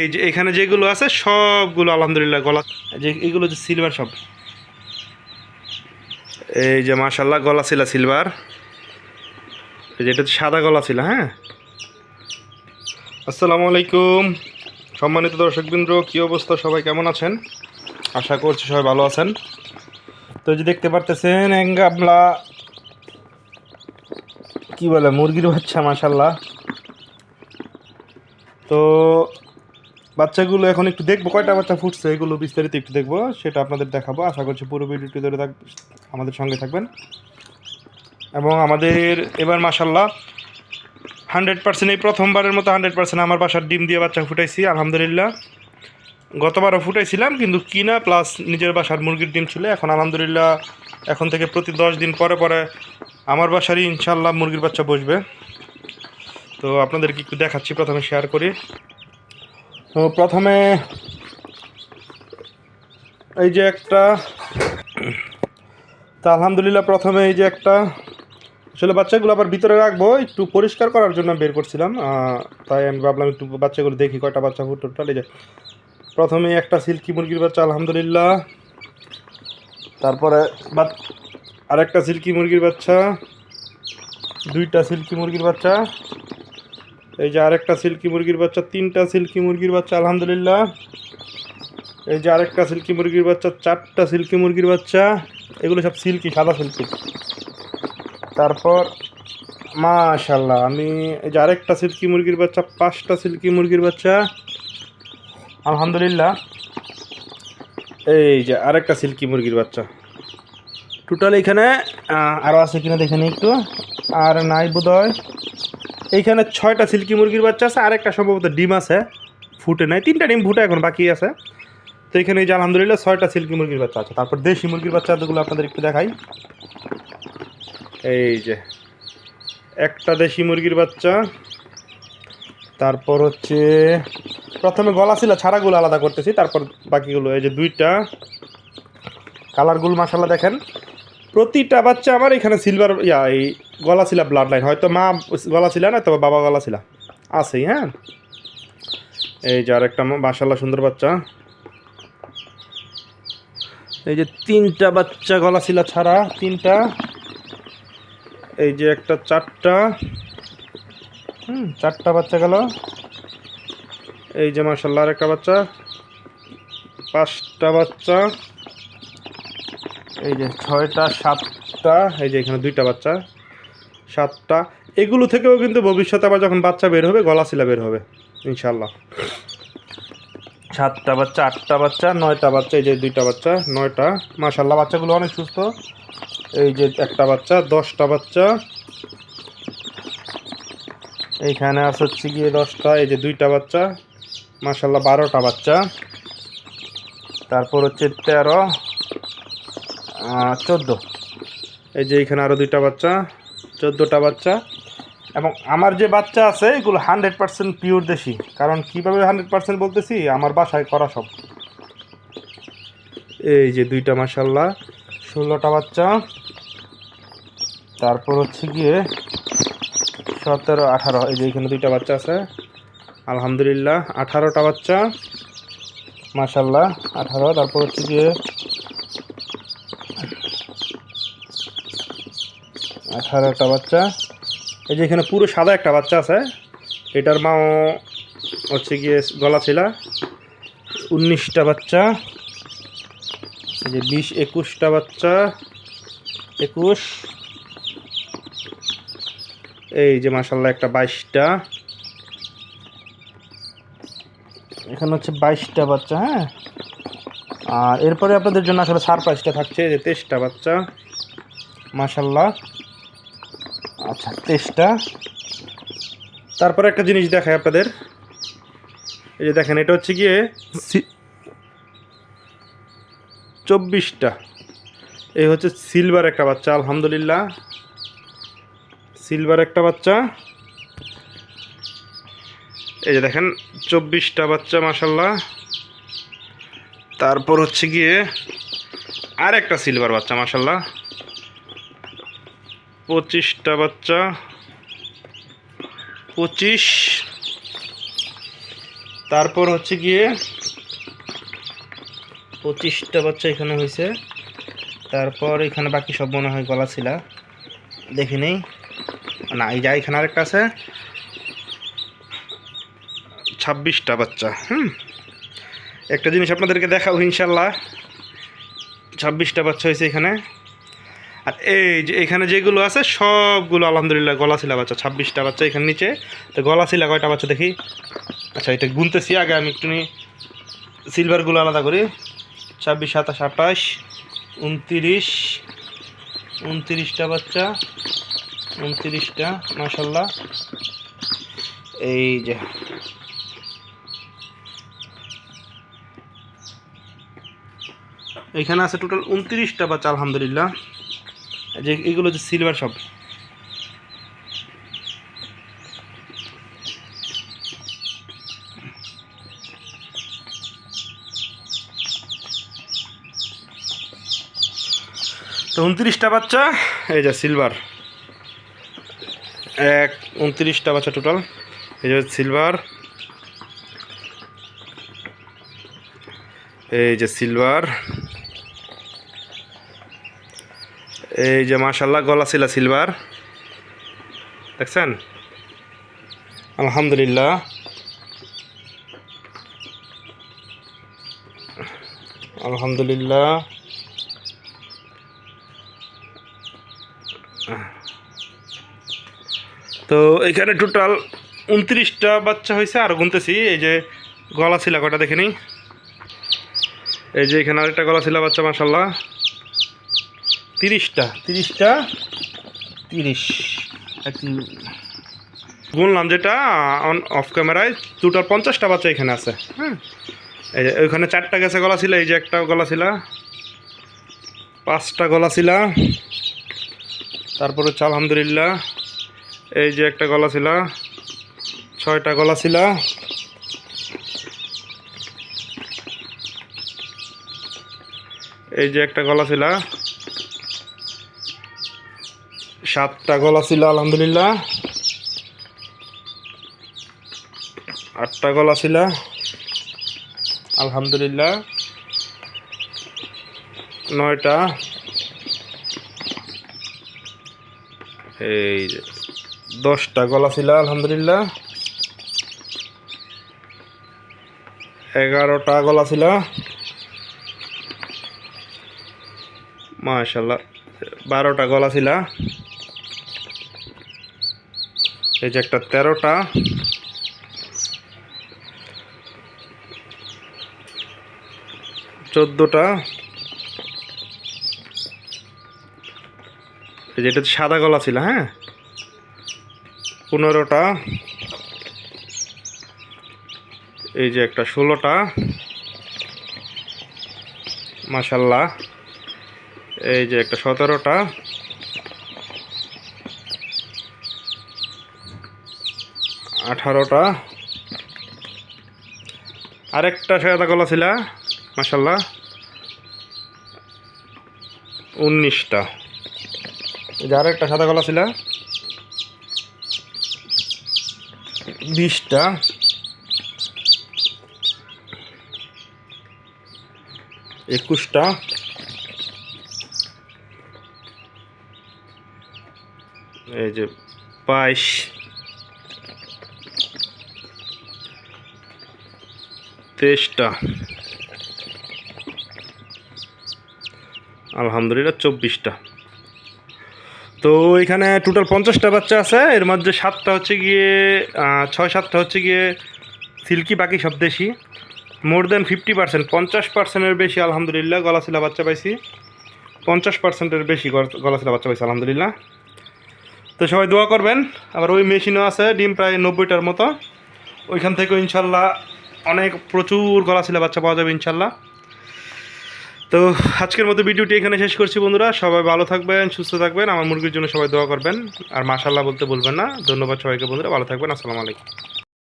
এই যে এখানে যেগুলো আছে সবগুলো আলহামদুলিল্লাহ গলা, যে এগুলো যে সিলভার সব, এই যে মাশাল্লাহ গলা ছিল সিলভার, এই যে এটা সাদা গলা ছিল। হ্যাঁ, আসসালামু আলাইকুম সম্মানিত দর্শকবৃন্দ, কী অবস্থা, সবাই কেমন আছেন? আশা করছি সবাই ভালো আছেন। তো এই যে দেখতে পারতেছেন গামলা, কি বলে, মুরগির বাচ্চা মাশাল্লাহ। তো বাচ্চাগুলো এখন একটু দেখবো, কয়টা বাচ্চা ফুটছে এগুলো বিস্তারিত একটু দেখবো, সেটা আপনাদের দেখাবো। আশা করছি পুরো ভিডিওটি ধরে আমাদের সঙ্গে থাকবেন। এবং আমাদের এবার মাশাল্লাহ 100% এই প্রথমবারের মতো 100% আমার বাসার ডিম দিয়ে বাচ্চা ফুটাইছি আলহামদুলিল্লাহ। গতবারও ফুটাইছিলাম কিন্তু কিনা প্লাস নিজের বাসার মুরগির ডিম ছিল। এখন আলহামদুলিল্লাহ এখন থেকে প্রতি 10 দিন পরে পরে আমার বাসারই ইনশাল্লাহ মুরগির বাচ্চা বসবে। তো আপনাদেরকে একটু দেখাচ্ছি, প্রথমে শেয়ার করি। তো প্রথমে এই যে একটা, তা আলহামদুলিল্লাহ প্রথমে এই যে একটা, আসলে বাচ্চাগুলো আবার ভিতরে রাখবো একটু পরিষ্কার করার জন্য বের করছিলাম, তাই আমি ভাবলাম একটু বাচ্চাগুলো দেখি কয়টা বাচ্চা টোটাল। এই যে প্রথমে একটা সিল্কি মুরগির বাচ্চা আলহামদুলিল্লাহ, তারপরে আরেকটা সিল্কি মুরগির বাচ্চা, দুইটা সিল্কি মুরগির বাচ্চা, এই যে আরেকটা সিল্কি মুরগির বাচ্চা, তিনটা সিল্কি মুরগির বাচ্চা আলহামদুলিল্লাহ, এই যে আরেকটা সিল্কি মুরগির বাচ্চা, চারটা সিল্কি মুরগির বাচ্চা, এগুলো সব সিল্কি, সাদা সিল্কি। তারপর মাশাল্লাহ আমি এই যে আরেকটা সিল্কি মুরগির বাচ্চা, পাঁচটা সিল্কি মুরগির বাচ্চা আলহামদুলিল্লাহ, এই যে আরেকটা সিল্কি মুরগির বাচ্চা। টোটাল এখানে আরও আছে কিনা দেখে নিই একটু, আর নাই বোধহয়। এইখানে 6টা সিল্কি মুরগির বাচ্চা আছে, আরেকটা সম্ভবত ডিম আছে, ফুটে নাই, 3টা ডিম ফুটে এখন বাকি আছে। তো এখানে এই যে আলহামদুলিল্লাহ 6টা সিল্কি মুরগির বাচ্চা আছে। তারপর দেশি মুরগির বাচ্চাগুলো আপনাদের একটু দেখাই। এই যে একটা দেশি মুরগির বাচ্চা, তারপর হচ্ছে প্রথমে গলা ছিল ছাড়াগুলো আলাদা করতেছি, তারপর বাকিগুলো। এই যে দুইটা কালারগুলো মাশাল্লাহ দেখেন, প্রতিটা বাচ্চা আমার এখানে সিলভার এই গলা ছিল ব্লাড লাইন, হয়তো মা গলা ছিল না, তবে বাবা গলা ছিল আছেই। হ্যাঁ, এই যে আরেকটা মাশাল্লাহ সুন্দর বাচ্চা। এই যে 3টা বাচ্চা গলা ছিল ছাড়া, 3টা, এই যে একটা 4টা, 4টা বাচ্চা গেল। এই যে মাশাল্লাহ আরেকটা বাচ্চা, 5টা বাচ্চা, এই যে 6টা, 7টা, এই যে এখানে 2টা বাচ্চা, 7টা। এগুলো থেকেও কিন্তু ভবিষ্যতে আবার যখন বাচ্চা বের হবে গলা শিলা বের হবে ইনশাল্লাহ। 7টা বাচ্চা, 8টা বাচ্চা, 9টা বাচ্চা, এই যে 2টা বাচ্চা, 9টা মাশাল্লাহ। বাচ্চাগুলো অনেক সুস্থ। এই যে একটা বাচ্চা, 10টা বাচ্চা, এইখানে আছে হচ্ছে গিয়ে 10টা, এই যে 2টা বাচ্চা মাশাল্লাহ, 12টা বাচ্চা। তারপর হচ্ছে 13, 14, এই যে এইখানে আরও 2টা বাচ্চা, 14টা বাচ্চা। এবং আমার যে বাচ্চা আছে এগুলো 100% পিওর দেশি। কারণ কীভাবে 100% বলতেছি, আমার বাসায় করা সব। এই যে 2টা মাশাল্লাহ, 16টা বাচ্চা। তারপর হচ্ছে গিয়ে 17, 18, এই যে এখানে 2টা বাচ্চা আছে আলহামদুলিল্লাহ, 18টা বাচ্চা মাশাল্লাহ, 18। তারপর হচ্ছে গিয়ে 18টা বাচ্চা। এই যে এখানে পুরো সাদা একটা বাচ্চা আছে, এটার মাও হচ্ছে গিয়ে গলা ছিল। 19টা বাচ্চা, এই যে 20, 21টা বাচ্চা, 21, এই যে মাশাল্লাহ একটা 22টা, এখানে হচ্ছে 22টা বাচ্চা। হ্যাঁ, আর এরপরে আপনাদের জন্য আসলে সারপ্রাইজটা থাকছে, যে 23টা বাচ্চা মাশাল্লাহ, আচ্ছা 23টা। তারপরে একটা জিনিস দেখায় আপনাদের, এই যে দেখেন এটা হচ্ছে গিয়ে 24টা, এই হচ্ছে সিলভার একটা বাচ্চা আলহামদুলিল্লাহ, সিলভার একটা বাচ্চা। এই যে দেখেন 24টা বাচ্চা মাশাল্লাহ। তারপর হচ্ছে গিয়ে আর একটা সিলভার বাচ্চা মাশাল্লাহ, 25টা বাচ্চা, 25। তারপর হচ্ছে গিয়ে 25টা বাচ্চা এখানে হয়েছে। তারপর এখানে বাকি সব মনে হয় গলাশিলা, দেখি নেই না, এই যা এখানে আরেকটা আছে 26টা বাচ্চা। একটা জিনিস আপনাদেরকে দেখাবো ইনশাল্লাহ, 26টা বাচ্চা হয়েছে এখানে। আর এই যে এখানে যেগুলো আছে সবগুলো আলহামদুলিল্লাহ গলাশিলা বাচ্চা, 26টা বাচ্চা এখানে নিচে। তো গলাশিলা কয়টা বাচ্চা দেখি, আচ্ছা এটা গুনতেছি আগে আমি একটু নিয়ে, সিলভারগুলো আলাদা করি। 26, 27, 28, 29, 29টা বাচ্চা, 29টা মাশাল্লাহ। এই যে এখানে আছে টোটাল 29টা বাচ্চা আলহামদুলিল্লাহ। যে এগুলো যে সিলভার সব। তো 29টা বাচ্চা, এই যে সিলভার 29টা বাচ্চা টোটাল, এই যে সিলভার, এই যে সিলভার, এই যে মাশাল্লাহ গলাশিলা সিলভার, দেখছেন আলহামদুলিল্লাহ। আলহামদুলিল্লাহ তো এখানে টোটাল 29টা বাচ্চা হয়েছে। আর গুনতেছি, এই যে গলাশিলা কয়টা দেখে নিই, এই যে এখানে আরেকটা গলাশিলা বাচ্চা মাশাল্লাহ 30টা 30 গুনলাম যেটা অন অফ ক্যামেরায়, টোটাল 50টা বাচ্চা এখানে আছে। এই যে ওইখানে 4টা গেছে গলাশিলা, এই যে একটা গলাশিলা, 5টা গলাশিলা, তারপর হচ্ছে আলহামদুলিল্লাহ এই যে একটা গলাশিলা, 6টা গলাশিলা, এই যে একটা গলাশিলা, 7টা গলাশিলা আলহামদুলিল্লাহ, 8টা গলাশিলা আলহামদুলিল্লাহ, 9টা, এই যে 10টা গলাশিলা আলহামদুলিল্লাহ, 11টা গলাশিলা মাশাআল্লাহ, 12টা গলাশিলা, এই যে একটা 13টা, 14টা, এই যে এটা সাদা গলাশিলা, 15টা, এই যে একটা 16টা মাশাআল্লাহ, এই যে একটা 17টা, 18টা, আরেকটা সাদা গলাশিলা মাশাআল্লাহ 19টা, এই যে আরেকটা সাদা গলাশিলা 20টা, একুশটা, এই যে 22, 23টা, আলহামদুলিল্লাহ 24টা। তো এখানে টোটাল 50টা বাচ্চা আছে, এর মধ্যে 7টা হচ্ছে গিয়ে 6-7টা হচ্ছে গিয়ে সিল্কি, বাকি সব দেশি। মোর দেন 50%, 50%-এর বেশি আলহামদুলিল্লাহ গলাশিলা বাচ্চা পাইছি, 50%-এর বেশি গলাশিলা বাচ্চা পাইছি আলহামদুলিল্লাহ। তো সবাই দোয়া করবেন। আবার ওই মেশিনও আছে ডিম প্রায় 90টার মতো, ওইখান থেকেও ইনশাল্লাহ অনেক প্রচুর গলাশিলা বাচ্চা পাওয়া যাবে ইনশাল্লাহ। তো আজকের মতো ভিডিওটি এখানে শেষ করছি বন্ধুরা, সবাই ভালো থাকবেন, সুস্থ থাকবেন, আমার মুরগির জন্য সবাই দোয়া করবেন, আর মাশাআল্লাহ বলতে ভুলবেন না। ধন্যবাদ সবাইকে বন্ধুরা, ভালো থাকবেন, আসসালামু আলাইকুম।